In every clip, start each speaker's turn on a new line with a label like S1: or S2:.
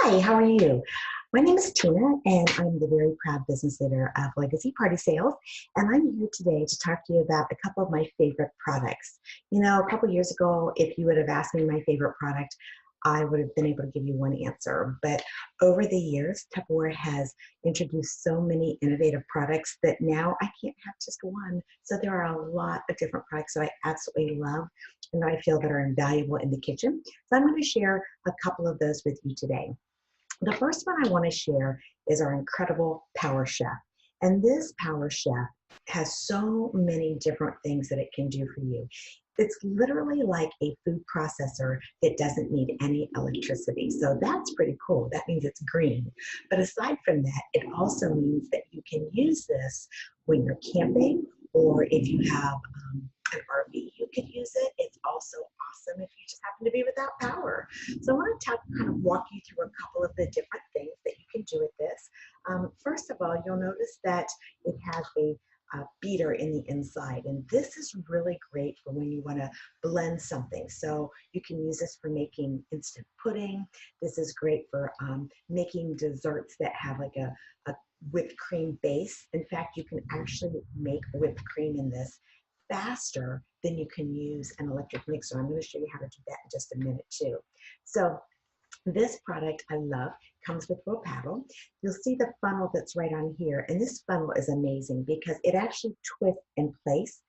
S1: Hi, how are you? My name is Tina, and I'm the very proud business leader of Legacy Party Sales. And I'm here today to talk to you about a couple of my favorite products. You know, a couple of years ago, if you would have asked me my favorite product, I would have been able to give you one answer. But over the years, Tupperware has introduced so many innovative products that now I can't have just one. So there are a lot of different products that I absolutely love and that I feel that are invaluable in the kitchen. So I'm going to share a couple of those with you today. The first one I want to share is our incredible Power Chef. And this Power Chef has so many different things that it can do for you. It's literally like a food processor that doesn't need any electricity. So that's pretty cool. That means it's green. But aside from that, it also means that you can use this when you're camping or if you have an RV, you could use it. It's also awesome if you just happen to be without power. So I want to kind of walk you through a couple of the different things that you can do with this. First of all, you'll notice that it has a beater in the inside, and this is really great for when you want to blend something. So you can use this for making instant pudding. This is great for making desserts that have like a whipped cream base. In fact, you can actually make whipped cream in this faster than you can use an electric mixer. I'm going to show you how to do that in just a minute too. So this product I love comes with a paddle. You'll see the funnel that's right on here, and this funnel is amazing because it actually twists in place.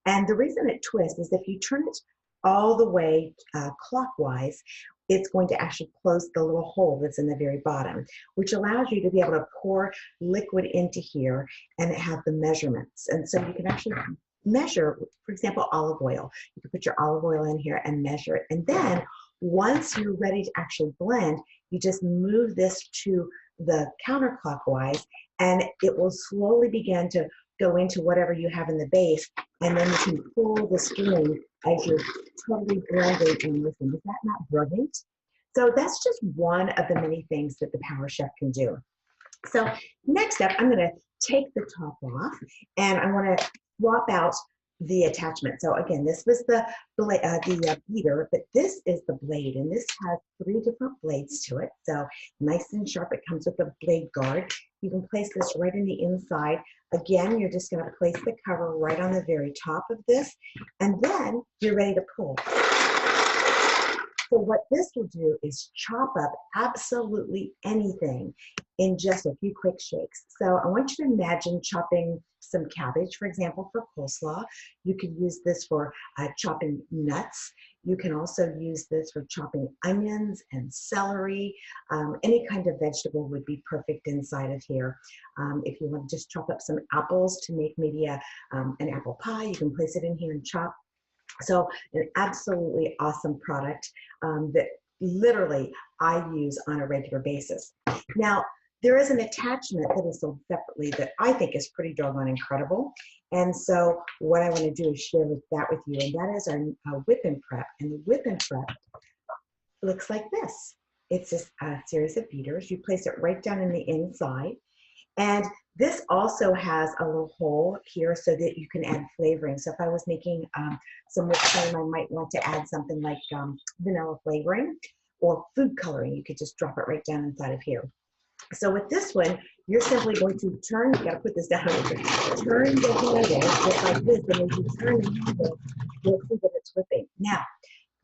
S1: And the reason it twists is if you turn it all the way clockwise, it's going to actually close the little hole that's in the very bottom, which allows you to be able to pour liquid into here and have the measurements. And so you can actually measure, for example, olive oil. You can put your olive oil in here and measure it. And then once you're ready to actually blend, you just move this to the counterclockwise and it will slowly begin to go into whatever you have in the base. And then you can pull the string as you're totally blending and listen. Is that not brilliant? So that's just one of the many things that the Power Chef can do. So next up, I'm going to take the top off and I want to swap out the attachment. So again, this was the beater, but this is the blade, and this has 3 different blades to it. So nice and sharp. It comes with a blade guard. You can place this right in the inside. Again, you're just going to place the cover right on the very top of this, and then you're ready to pull. So what this will do is chop up absolutely anything in just a few quick shakes. So I want you to imagine chopping some cabbage, for example, for coleslaw. You could use this for chopping nuts. You can also use this for chopping onions and celery. Any kind of vegetable would be perfect inside of here. If you want to just chop up some apples to make maybe an apple pie, you can place it in here and chop. So an absolutely awesome product that literally I use on a regular basis. Now, there is an attachment that is sold separately that I think is pretty doggone incredible. And so what I want to do is share that with you, and that is our whip and prep. And the whip and prep looks like this. It's just a series of beaters. You place it right down in the inside. And this also has a little hole here so that you can add flavoring. So if I was making some whipped cream, I might want to add something like vanilla flavoring or food coloring. You could just drop it right down inside of here. So with this one, you're simply going to turn, you got to put this down, turn the handle just like this, and as you turn the handle, you'll see that it's whipping. Now,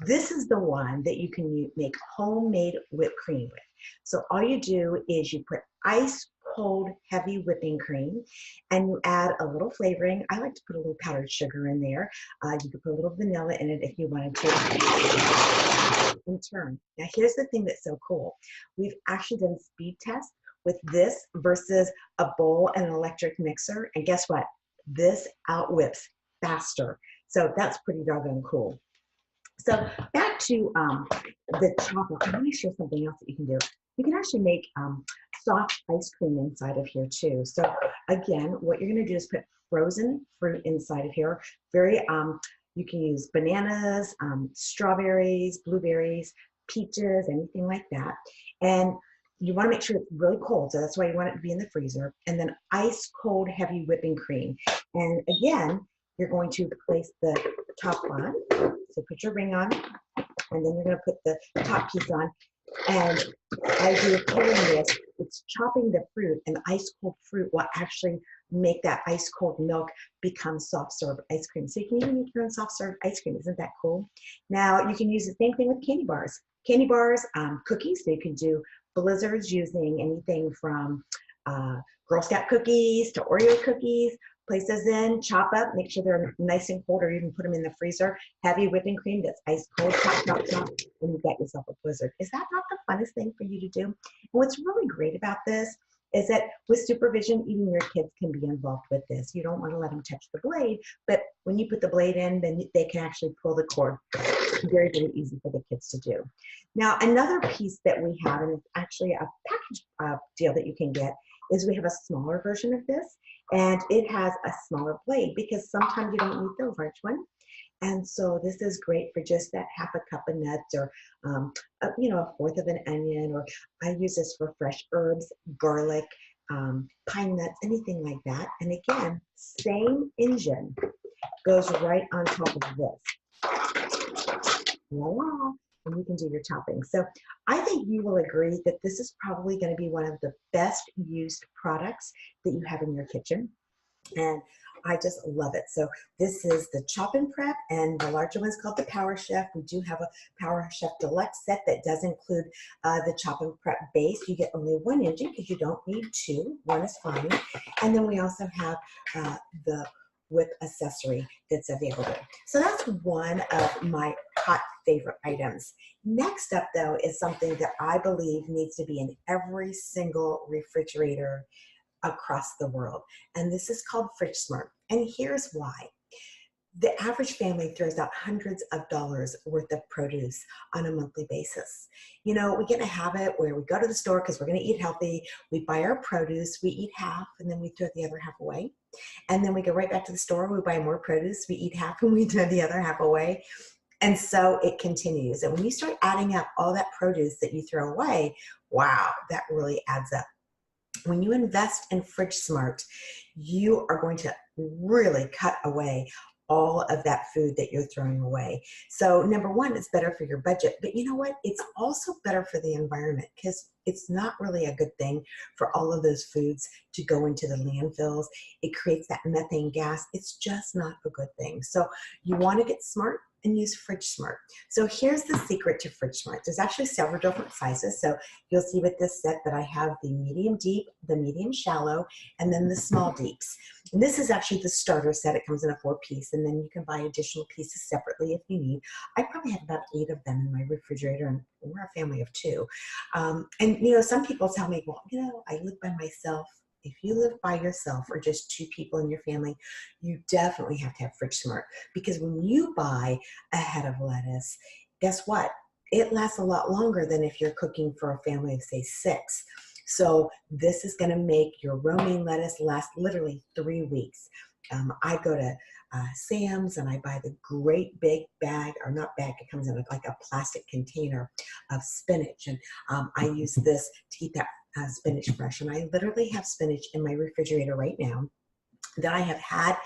S1: this is the one that you can make homemade whipped cream with. So all you do is you put ice cold heavy whipping cream and you add a little flavoring. I like to put a little powdered sugar in there. You could put a little vanilla in it if you wanted to. And turn. Now here's the thing that's so cool. We've actually done speed tests with this versus a bowl and an electric mixer, and guess what? This outwhips faster. So that's pretty doggone cool. So back to the chocolate. I want to show something else that you can do. You can actually make soft ice cream inside of here too. So again, what you're going to do is put frozen fruit inside of here. You can use bananas, strawberries, blueberries, peaches, anything like that. And you want to make sure it's really cold. So that's why you want it to be in the freezer. And then ice cold heavy whipping cream. And again, you're going to place the top on. So put your ring on, and then you're going to put the top piece on. And as you're pulling this, it's chopping the fruit, and ice cold fruit will actually make that ice cold milk become soft serve ice cream. So you can even make your own soft serve ice cream. Isn't that cool? Now you can use the same thing with candy bars. Candy bars, cookies. So you can do blizzards using anything from uh, Girl Scout cookies to Oreo cookies. Place those in, chop up, make sure they're nice and cold, or even put them in the freezer. Heavy whipping cream that's ice cold, chop, chop, chop, and you've got yourself a blizzard. Is that not the funnest thing for you to do? And what's really great about this is that with supervision, even your kids can be involved with this. You don't want to let them touch the blade, but when you put the blade in, then they can actually pull the cord. Very, very easy for the kids to do. Now, another piece that we have, and it's actually a package deal that you can get, is we have a smaller version of this, and it has a smaller blade because sometimes you don't need the large one. And so this is great for just that half a cup of nuts, or a fourth of an onion, or I use this for fresh herbs, garlic, pine nuts, anything like that. And again, same engine goes right on top of this. Voila. And you can do your chopping. So I think you will agree that this is probably going to be one of the best used products that you have in your kitchen. And I just love it. So this is the Chop and Prep, and the larger one's called the Power Chef. We do have a Power Chef Deluxe set that does include the Chop and Prep base. You get only one engine because you don't need two. One is fine. And then we also have the whip accessory that's available. So that's one of my hot favorite items. Next up, though, is something that I believe needs to be in every single refrigerator across the world. And this is called Fridge Smart. And here's why. The average family throws out hundreds of dollars worth of produce on a monthly basis. You know, we get in a habit where we go to the store because we're going to eat healthy. We buy our produce, we eat half, and then we throw the other half away. And then we go right back to the store, we buy more produce, we eat half, and we throw the other half away. And so it continues. And when you start adding up all that produce that you throw away, wow, that really adds up. When you invest in Fridge Smart, you are going to really cut away all of that food that you're throwing away. So number one, it's better for your budget, but you know what? It's also better for the environment, because it's not really a good thing for all of those foods to go into the landfills. It creates that methane gas. It's just not a good thing. So you want to get smart and use Fridge Smart. So here's the secret to Fridge Smart. There's actually several different sizes. So you'll see with this set that I have the medium deep, the medium shallow, and then the small deeps. And this is actually the starter set. It comes in a 4-piece, and then you can buy additional pieces separately if you need. I probably have about 8 of them in my refrigerator, and we're a family of 2. And you know, some people tell me, well, you know, I live by myself. If you live by yourself or just 2 people in your family, you definitely have to have Fridge Smart, because when you buy a head of lettuce, guess what? It lasts a lot longer than if you're cooking for a family of, say, 6. So this is going to make your romaine lettuce last literally 3 weeks. I go to Sam's and I buy the great big bag, or not bag, it comes in like a plastic container of spinach. And I use this to keep that spinach fresh. And I literally have spinach in my refrigerator right now that I have had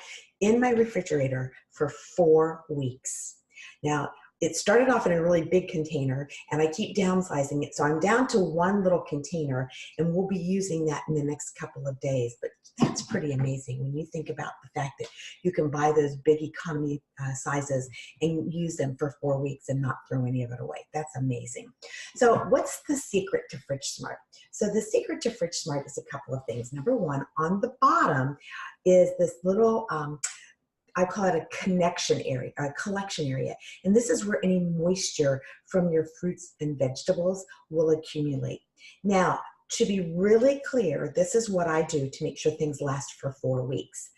S1: in my refrigerator for 4 weeks. Now, it started off in a really big container, and I keep downsizing it. So I'm down to 1 little container, and we'll be using that in the next couple of days. But that's pretty amazing when you think about the fact that you can buy those big economy sizes and use them for 4 weeks and not throw any of it away. That's amazing. So what's the secret to Fridge Smart? So the secret to Fridge Smart is a couple of things. Number one, on the bottom is this little I call it a connection area, a collection area. And this is where any moisture from your fruits and vegetables will accumulate. Now, to be really clear, this is what I do to make sure things last for 4 weeks.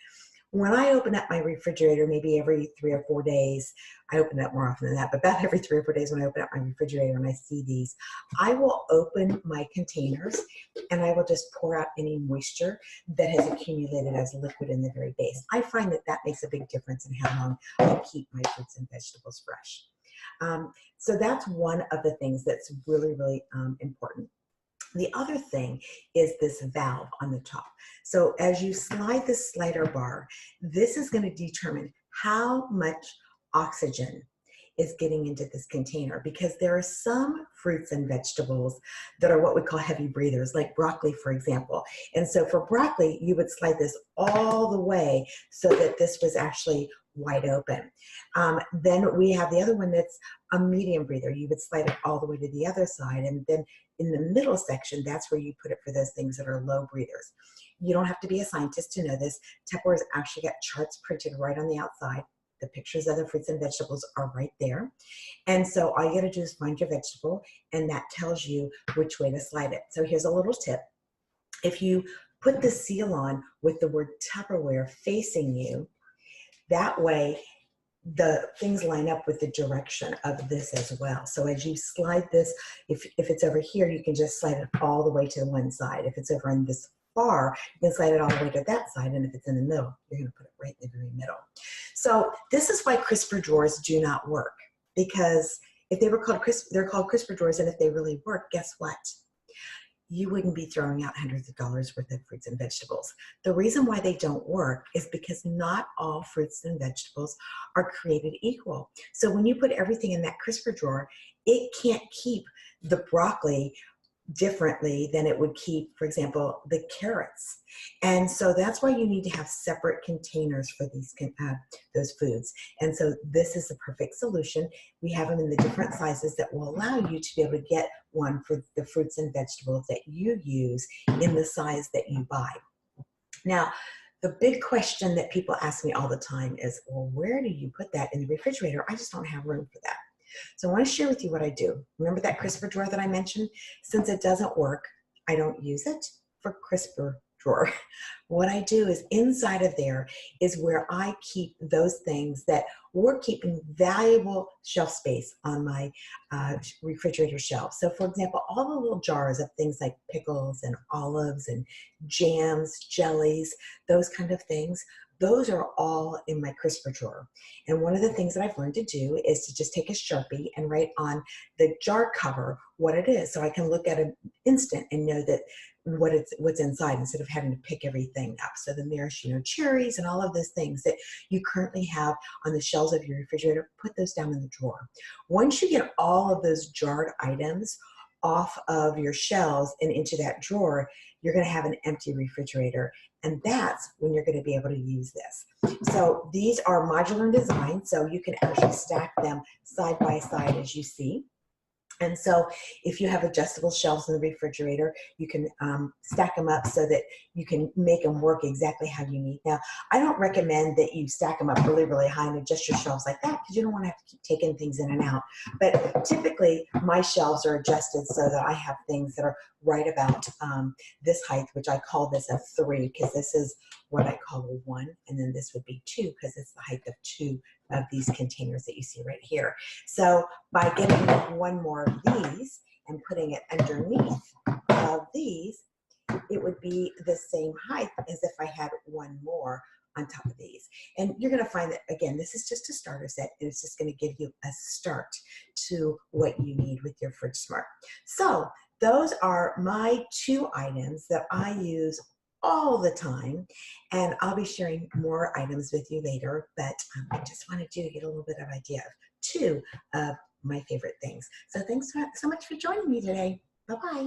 S1: When I open up my refrigerator, maybe every 3 or 4 days, I open it up more often than that, but about every 3 or 4 days when I open up my refrigerator and I see these, I will open my containers and I will just pour out any moisture that has accumulated as liquid in the very base. I find that that makes a big difference in how long I keep my fruits and vegetables fresh. So that's one of the things that's really, really important. The other thing is this valve on the top. So as you slide the slider bar, this is going to determine how much oxygen is getting into this container, because there are some fruits and vegetables that are what we call heavy breathers, like broccoli, for example. And so for broccoli, you would slide this all the way so that this was actually wide open. Then we have the other one that's a medium breather. You would slide it all the way to the other side, and then in the middle section, that's where you put it for those things that are low breathers. You don't have to be a scientist to know this. Tupperware's actually got charts printed right on the outside. The pictures of the fruits and vegetables are right there. And so all you gotta do is find your vegetable, and that tells you which way to slide it. So here's a little tip. If you put the seal on with the word Tupperware facing you, that way the things line up with the direction of this as well. So as you slide this, if it's over here, you can just slide it all the way to one side. If it's over on this far, you can slide it all the way to that side. And if it's in the middle, you're gonna put it right in the very middle. So this is why crisper drawers do not work, because if they were called they're called crisper drawers, and if they really work, guess what? You wouldn't be throwing out hundreds of dollars worth of fruits and vegetables. The reason why they don't work is because not all fruits and vegetables are created equal. So when you put everything in that crisper drawer, it can't keep the broccoli differently than it would keep, for example, the carrots. And so that's why you need to have separate containers for those foods. And so this is the perfect solution. We have them in the different sizes that will allow you to be able to get one for the fruits and vegetables that you use in the size that you buy. Now, the big question that people ask me all the time is, well, where do you put that in the refrigerator? I just don't have room for that. So I want to share with you what I do. Remember that crisper drawer that I mentioned? Since it doesn't work, I don't use it for crisper drawer. What I do is inside of there is where I keep those things that we're keeping valuable shelf space on my refrigerator shelf. So for example, all the little jars of things like pickles and olives and jams, jellies, those kind of things, those are all in my crisper drawer. And one of the things that I've learned to do is to just take a Sharpie and write on the jar cover what it is, so I can look at an instant and know that what's inside, instead of having to pick everything up. So the maraschino cherries and all of those things that you currently have on the shelves of your refrigerator, put those down in the drawer. Once you get all of those jarred items off of your shelves and into that drawer, you're going to have an empty refrigerator. And that's when you're going to be able to use this. So these are modular in design, so you can actually stack them side by side as you see. And so if you have adjustable shelves in the refrigerator, you can stack them up so that you can make them work exactly how you need. Now, I don't recommend that you stack them up really, really high and adjust your shelves like that, because you don't want to have to keep taking things in and out. But typically, my shelves are adjusted so that I have things that are right about this height, which I call this a 3, because this is what I call a 1, and then this would be 2, because it's the height of 2 of these containers that you see right here. So by getting one more of these and putting it underneath of these, it would be the same height as if I had one more on top of these. And you're going to find that, again, this is just a starter set, and it's just going to give you a start to what you need with your Fridge Smart. So those are my 2 items that I use all the time, and I'll be sharing more items with you later, but I just wanted you to get a little bit of idea of 2 of my favorite things. So thanks so much for joining me today. Bye-bye.